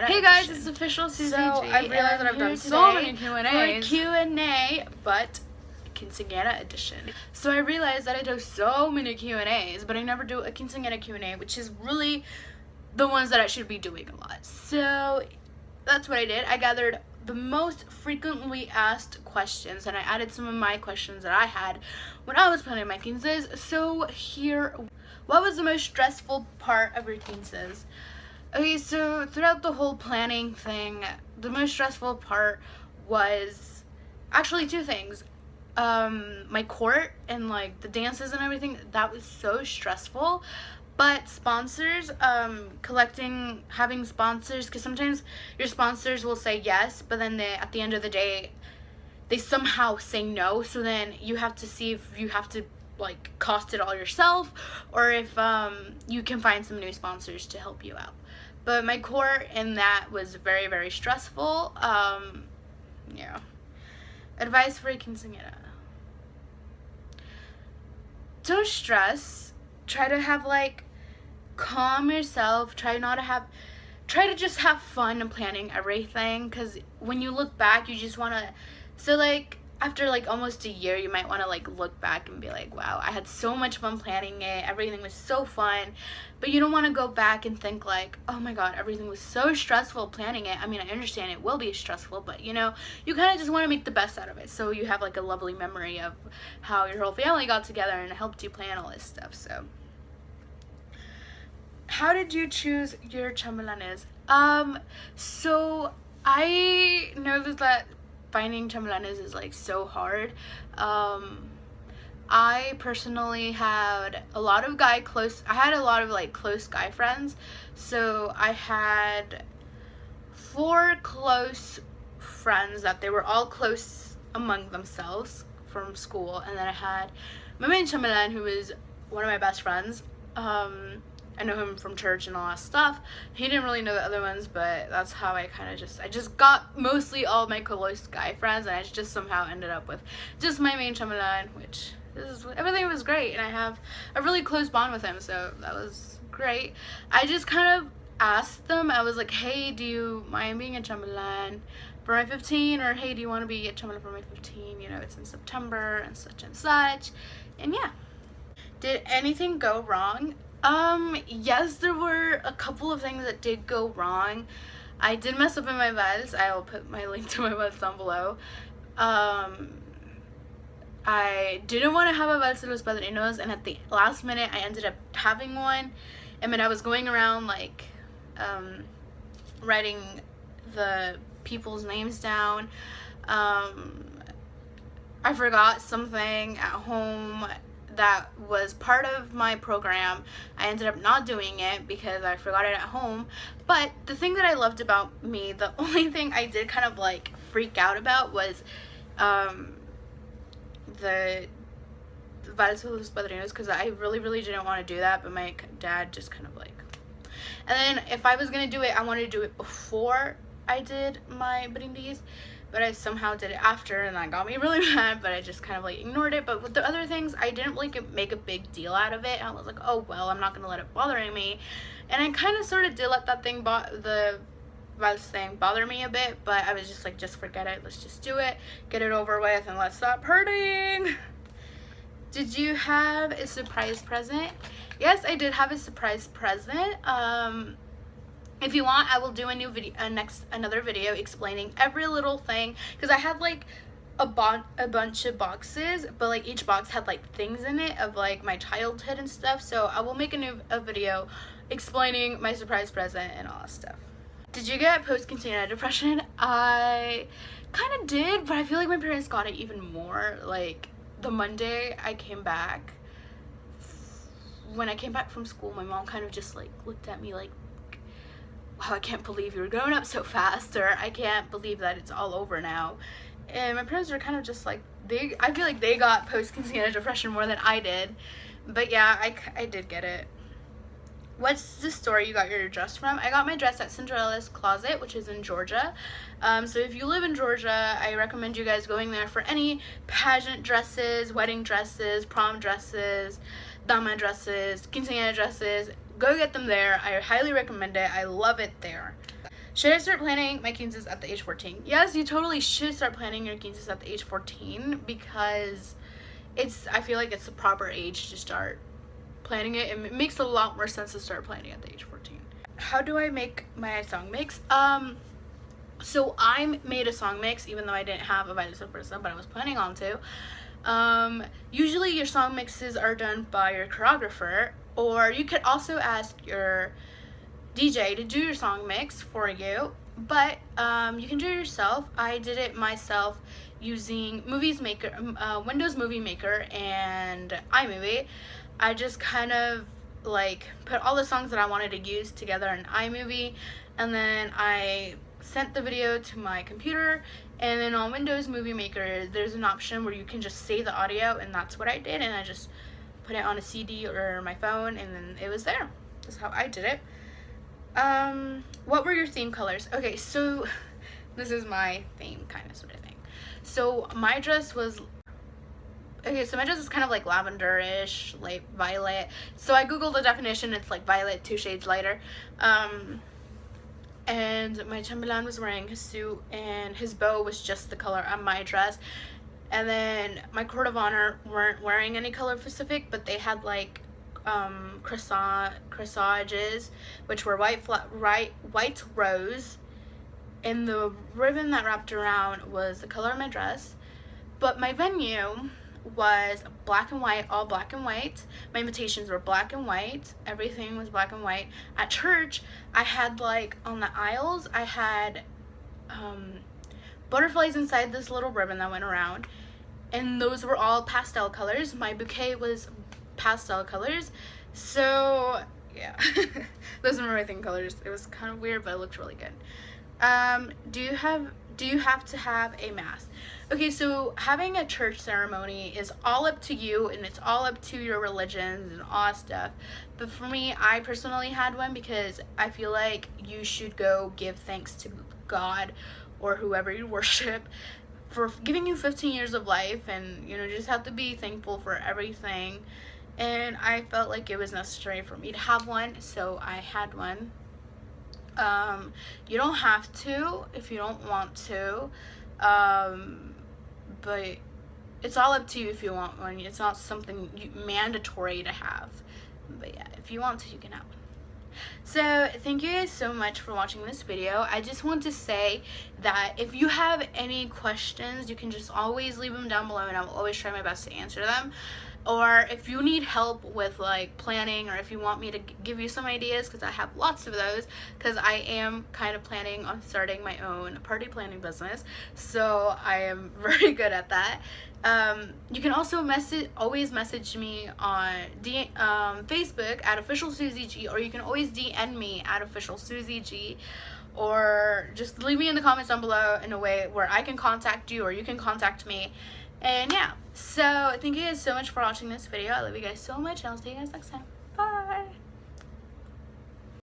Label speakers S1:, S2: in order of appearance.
S1: Hey guys, it's official Susie G.
S2: I realized that I've done so many Q&As.
S1: For Q&A, but Quinceanera edition. So I realized that I do so many Q&As, but I never do a Quinceanera Q&A, which is really the ones that I should be doing a lot. So that's what I did. I gathered the most frequently asked questions, and I added some of my questions that I had when I was planning my quinces. So here, what was the most stressful part of your quinces? Okay, so throughout the whole planning thing, the most stressful part was actually two things. My court and like the dances and everything, that was so stressful. But sponsors, having sponsors, because sometimes your sponsors will say yes, but then at the end of the day, they somehow say no. So then you have to see if you have to like cost it all yourself, or if you can find some new sponsors to help you out. But my court in that was very, very stressful. Yeah. Advice for a quinceañera. Don't stress. Try to have like calm yourself. Try to just have fun and planning everything, because when you look back, you just want to, so like after like almost a year, you might want to like look back and be like, wow, I had so much fun planning it, everything was so fun. But you don't want to go back and think like, oh my god, everything was so stressful planning it. I mean, I understand it will be stressful, but you know, you kind of just want to make the best out of it, so you have like a lovely memory of how your whole family got together and helped you plan all this stuff. So how did you choose your chambelanes? So I noticed that finding chambelanes is like so hard. I personally had a lot of close guy friends. So I had 4 close friends that they were all close among themselves from school, and then I had my main chambelan, who was one of my best friends. I know him from church and all that stuff. He didn't really know the other ones, but that's how I just got mostly all my close guy friends, and I just somehow ended up with just my main chambelán, which everything was great, and I have a really close bond with him, so that was great. I just kind of asked them, I was like, hey, do you mind being a chambelán for my 15, or hey, do you want to be a chambelán for my 15? You know, it's in September and such, and yeah. Did anything go wrong? Yes, there were a couple of things that did go wrong. I did mess up in my vals. I will put my link to my vals down below. I didn't want to have a vals de los padrinos, and at the last minute I ended up having one. And then I was going around like writing the people's names down. I forgot something at home that was part of my program. I ended up not doing it because I forgot it at home. But the thing that I loved about me, the only thing I did kind of like freak out about was the Vals de los Padrinos, because I really didn't want to do that, but my dad just kind of like, and then if I was gonna do it, I wanted to do it before I did my brindis, but I somehow did it after, and that got me really mad, but I just kind of like ignored it. But with the other things, I didn't like make a big deal out of it, and I was like, oh well, I'm not gonna let it bother me. And I kind of sort of did let that thing, the vals thing, bother me a bit, but I was just like, just forget it, let's just do it, get it over with, and let's stop hurting. Did you have a surprise present? Yes, I did have a surprise present. If you want, I will do a new video, another video explaining every little thing, because I had like a bunch of boxes, but like each box had like things in it of like my childhood and stuff. So I will make a video explaining my surprise present and all that stuff. Did you get post-Quinceanera depression? I kind of did, but I feel like my parents got it even more. Like the Monday I came back, when I came back from school, my mom kind of just like looked at me like, wow, I can't believe you're growing up so fast, or I can't believe that it's all over now. And my parents were kind of just like, I feel like they got post-Quinceanera depression more than I did. But yeah, I did get it. What's the store you got your dress from? I got my dress at Cinderella's Closet, which is in Georgia. So if you live in Georgia, I recommend you guys going there for any pageant dresses, wedding dresses, prom dresses, dama dresses, quinceañera dresses. Go get them there. I highly recommend it. I love it there. Should I start planning my quinces at the age 14? Yes, you totally should start planning your quinces at the age 14 because I feel like it's the proper age to start planning it. It makes a lot more sense to start planning at the age 14. How do I make my song mix? So I made a song mix even though I didn't have a Violet Sorpresa, but I was planning on to. Usually your song mixes are done by your choreographer, or you could also ask your DJ to do your song mix for you, but you can do it yourself. I did it myself using Windows Movie Maker and iMovie. I just kind of like put all the songs that I wanted to use together in iMovie, and then I sent the video to my computer, and then on Windows Movie Maker there's an option where you can just save the audio, and that's what I did, and I just put it on a CD or my phone, and then it was there. That's how I did it. What were your theme colors? Okay, so this is my theme kind of sort of thing. So my dress was kind of like lavenderish, like violet. So I googled the definition. It's like violet, 2 shades lighter. And my chambellan was wearing his suit, and his bow was just the color of my dress. And then my court of honor weren't wearing any color specific, but they had like corsages, which were white rose, and the ribbon that wrapped around was the color of my dress. But my venue was black and white, all black and white. My invitations were black and white. Everything was black and white. At church, I had like on the aisles, I had butterflies inside this little ribbon that went around, and those were all pastel colors. My bouquet was pastel colors. So yeah, those were my theme colors. It was kind of weird, but it looked really good. Do you have to have a mass? Okay, so having a church ceremony is all up to you, and it's all up to your religions and all that stuff. But for me, I personally had one because I feel like you should go give thanks to God or whoever you worship for giving you 15 years of life, and you just have to be thankful for everything. And I felt like it was necessary for me to have one, so I had one. You don't have to if you don't want to, but it's all up to you if you want one. It's not something mandatory to have, but yeah, if you want to, you can have one. So thank you guys so much for watching this video. I just want to say that if you have any questions, you can just always leave them down below, and I will always try my best to answer them. Or if you need help with like planning, or if you want me to give you some ideas, because I have lots of those, because I am kind of planning on starting my own party planning business, so I am very good at that. You can also always message me on Facebook at official Susie G, or you can always DM me at official Susie G, or just leave me in the comments down below in a way where I can contact you or you can contact me. And yeah, so thank you guys so much for watching this video. I love you guys so much, and I'll see you guys next time.